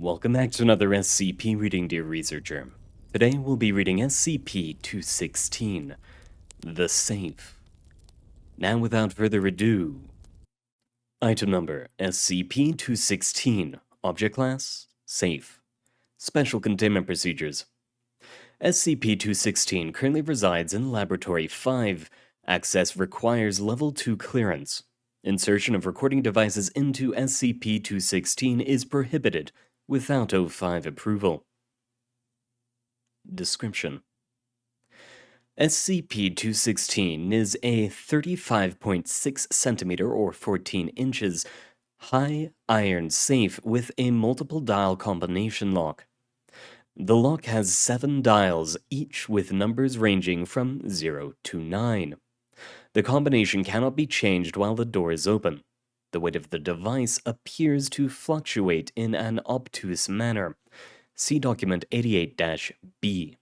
Welcome back to another SCP reading, dear researcher. Today we'll be reading SCP-216, The Safe. Now without further ado, item number SCP-216, Object Class, Safe. Special Containment Procedures. SCP-216 currently resides in Laboratory 5. Access requires Level 2 clearance. Insertion of recording devices into SCP-216 is prohibited without O5 approval. Description: SCP-216 is a 35.6 centimeter or 14 inches high iron safe with a multiple dial combination lock. The lock has 7 dials, each with numbers ranging from 0 to 9. The combination cannot be changed while the door is open. The weight of the device appears to fluctuate in an obtuse manner. See Document 88-B.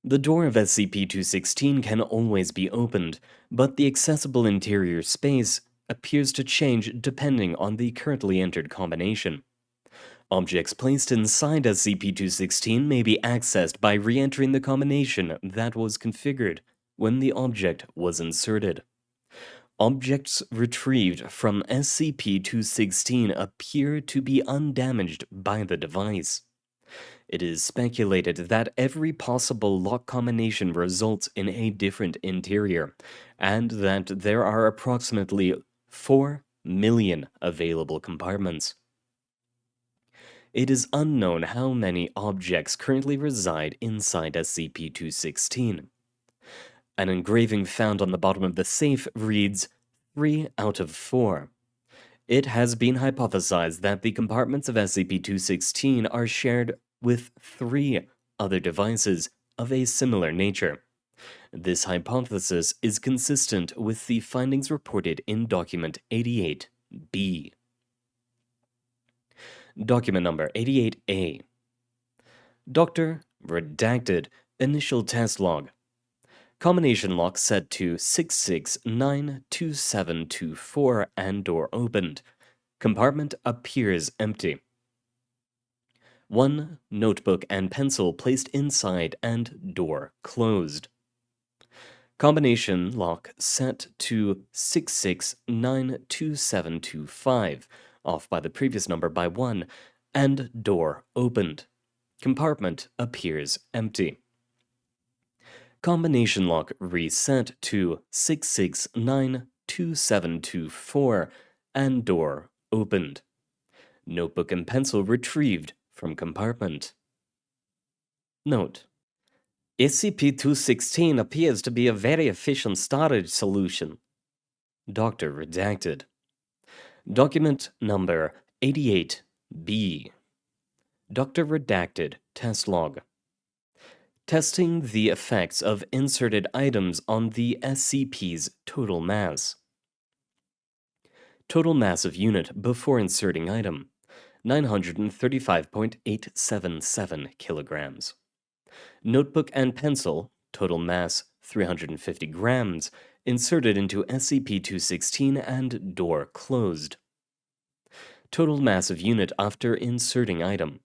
The door of SCP-216 can always be opened, but the accessible interior space appears to change depending on the currently entered combination. Objects placed inside SCP-216 may be accessed by re-entering the combination that was configured when the object was inserted. Objects retrieved from SCP-216 appear to be undamaged by the device. It is speculated that every possible lock combination results in a different interior, and that there are approximately 4 million available compartments. It is unknown how many objects currently reside inside SCP-216. An engraving found on the bottom of the safe reads 3 out of 4. It has been hypothesized that the compartments of SCP-216 are shared with 3 other devices of a similar nature. This hypothesis is consistent with the findings reported in Document 88-B. Document number 88-A. Dr. Redacted Initial Test Log. Combination lock set to 6692724 and door opened. Compartment appears empty. 1 notebook and pencil placed inside and door closed. Combination lock set to 6692725, off by the previous number by 1, and door opened. Compartment appears empty. Combination lock reset to 6692724 and door opened. Notebook and pencil retrieved from compartment. Note: SCP-216 appears to be a very efficient storage solution. Dr. Redacted. Document number 88-B. Dr. Redacted Test Log. Testing the effects of inserted items on the SCP's total mass. Total mass of unit before inserting item, 935.877 kilograms. Notebook and pencil, total mass 350 grams, inserted into SCP-216 and door closed. Total mass of unit after inserting item,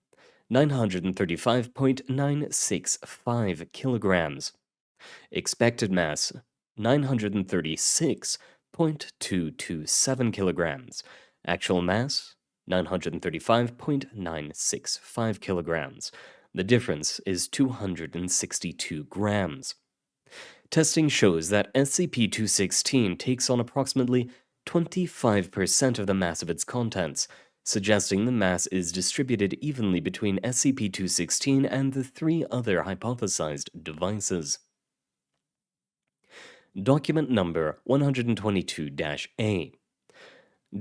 935.965 kilograms. Expected mass, 936.227 kilograms. Actual mass, 935.965 kilograms. The difference is 262 grams. Testing shows that SCP-216 takes on approximately 25% of the mass of its contents, suggesting the mass is distributed evenly between SCP-216 and the 3 other hypothesized devices. Document number 122-A.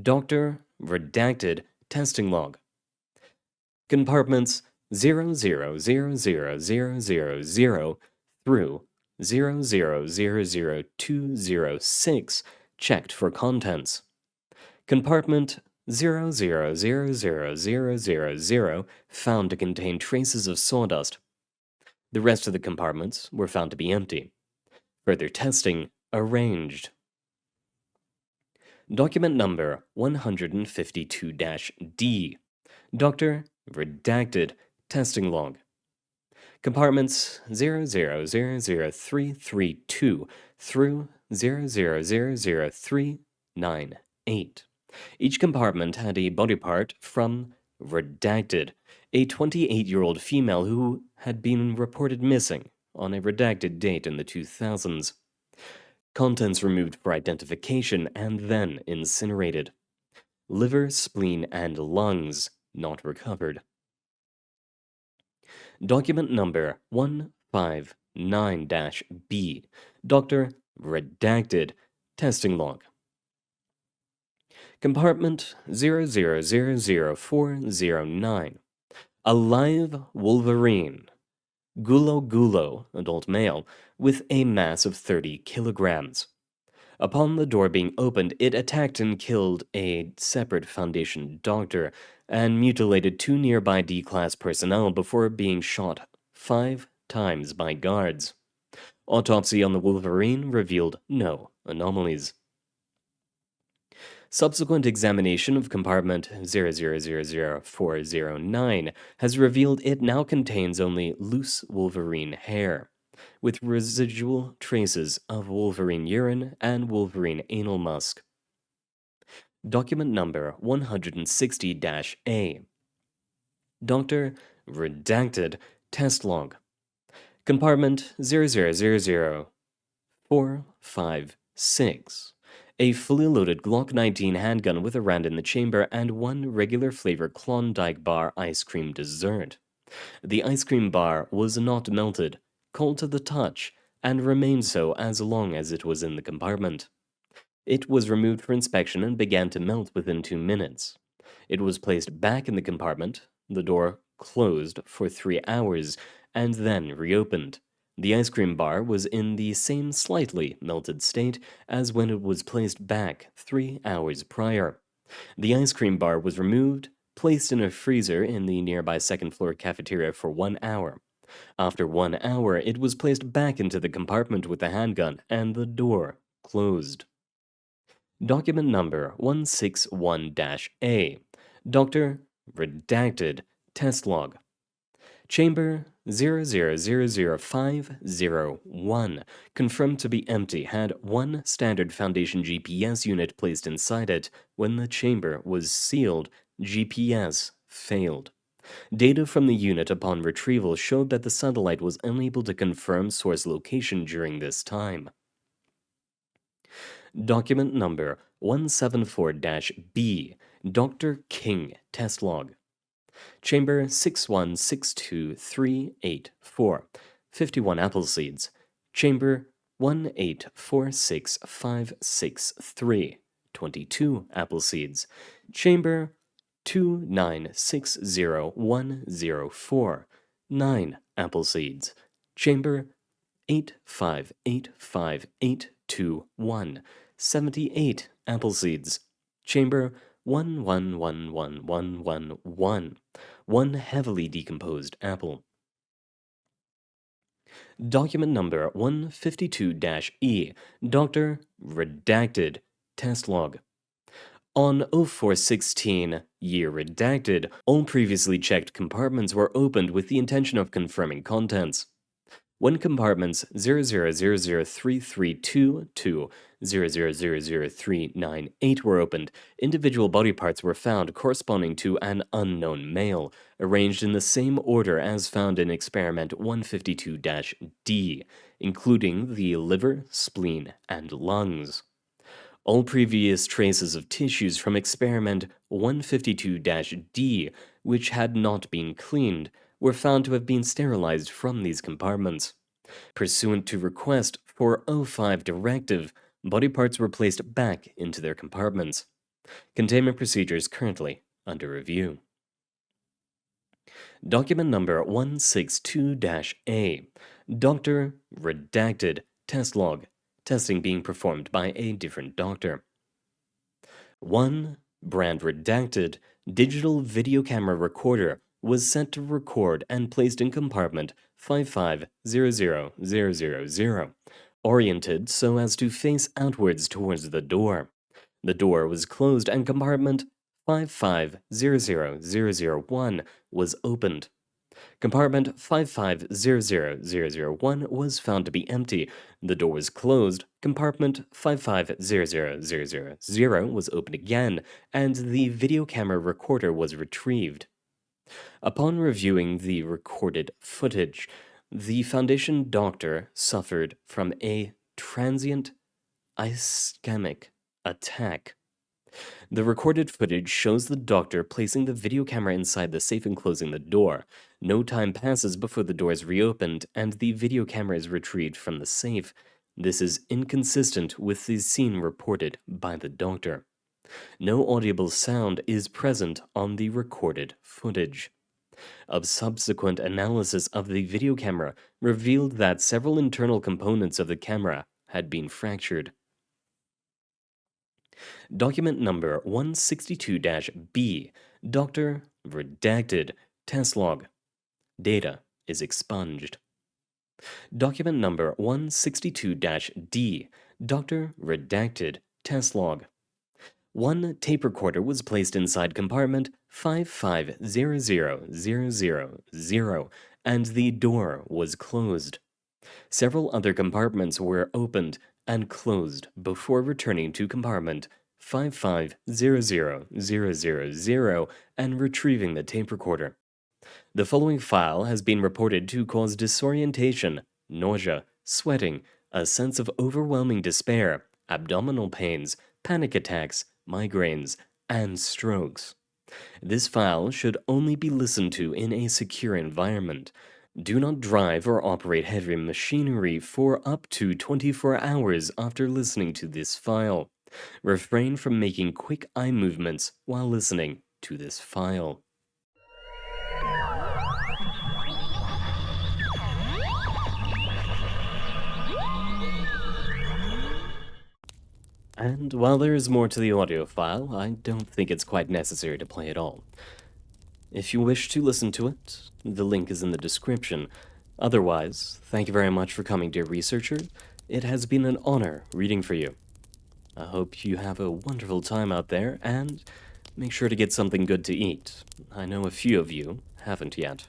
Dr. Redacted Testing Log. Compartments 0000000 through 0000206 checked for contents. Compartment 0000000 found to contain traces of sawdust. The rest of the compartments were found to be empty. Further testing arranged. Document number 152-D. Dr. Redacted Testing Log. Compartments 0000332 through 0000398. Each compartment had a body part from Redacted, a 28-year-old female who had been reported missing on a redacted date in the 2000s. Contents removed for identification and then incinerated. Liver, spleen, and lungs not recovered. Document number 159-B. Dr. Redacted Testing Log. Compartment 0000409. A live Wolverine. Gulo Gulo, adult male, with a mass of 30 kilograms. Upon the door being opened, it attacked and killed a separate Foundation doctor and mutilated 2 nearby D-Class personnel before being shot 5 times by guards. Autopsy on the Wolverine revealed no anomalies. Subsequent examination of compartment 0000409 has revealed it now contains only loose Wolverine hair, with residual traces of Wolverine urine and Wolverine anal musk. Document number 160-A. Dr. Redacted Test Log. Compartment 0000456. A fully loaded Glock 19 handgun with a round in the chamber and 1 regular flavor Klondike bar ice cream dessert. The ice cream bar was not melted, cold to the touch, and remained so as long as it was in the compartment. It was removed for inspection and began to melt within 2 minutes. It was placed back in the compartment, the door closed for 3 hours, and then reopened. The ice cream bar was in the same slightly melted state as when it was placed back 3 hours prior. The ice cream bar was removed, placed in a freezer in the nearby second-floor cafeteria for 1 hour. After 1 hour, it was placed back into the compartment with the handgun, and the door closed. Document number 161-A. Dr. Redacted Test Log. Chamber 0000501, confirmed to be empty, had 1 standard Foundation GPS unit placed inside it. When the chamber was sealed, GPS failed. Data from the unit upon retrieval showed that the satellite was unable to confirm source location during this time. Document number 174-B. Dr. King Test Log. Chamber 6162384, 51 apple seeds. Chamber 1846563, 22 apple seeds. Chamber 2960104, 9 apple seeds. Chamber 8585821, 78 apple seeds. Chamber 1111111, 1 heavily decomposed apple. Document number 152-E. Dr. Redacted Test Log. On 0416, year redacted, all previously checked compartments were opened with the intention of confirming contents. When compartments 0000332 to 0000398 were opened, individual body parts were found corresponding to an unknown male, arranged in the same order as found in Experiment 152-D, including the liver, spleen, and lungs. All previous traces of tissues from Experiment 152-D, which had not been cleaned, were found to have been sterilized from these compartments. Pursuant to request 405 directive, body parts were placed back into their compartments. Containment procedures currently under review. Document number 162-A. Dr. Redacted Test Log. Testing being performed by a different doctor. 1. Brand Redacted digital video camera recorder was sent to record and placed in compartment 5500000, oriented so as to face outwards towards the door. The door was closed and compartment 5500001 was opened. Compartment 5500001 was found to be empty. The door was closed. Compartment 5500000 was opened again, and the video camera recorder was retrieved. Upon reviewing the recorded footage, the Foundation doctor suffered from a transient ischemic attack. The recorded footage shows the doctor placing the video camera inside the safe and closing the door. No time passes before the door is reopened and the video camera is retrieved from the safe. This is inconsistent with the scene reported by the doctor. No audible sound is present on the recorded footage. A subsequent analysis of the video camera revealed that several internal components of the camera had been fractured. Document number 162-B, Dr. Redacted, Test Log. Data is expunged. Document number 162-D, Dr. Redacted, Test Log. One tape recorder was placed inside compartment 5500000, and the door was closed. Several other compartments were opened and closed before returning to compartment 5500000 and retrieving the tape recorder. The following file has been reported to cause disorientation, nausea, sweating, a sense of overwhelming despair, abdominal pains, panic attacks, migraines, and strokes. This file should only be listened to in a secure environment. Do not drive or operate heavy machinery for up to 24 hours after listening to this file. Refrain from making quick eye movements while listening to this file. And while there is more to the audio file, I don't think it's quite necessary to play it all. If you wish to listen to it, the link is in the description. Otherwise, thank you very much for coming, dear researcher. It has been an honor reading for you. I hope you have a wonderful time out there, and make sure to get something good to eat. I know a few of you haven't yet.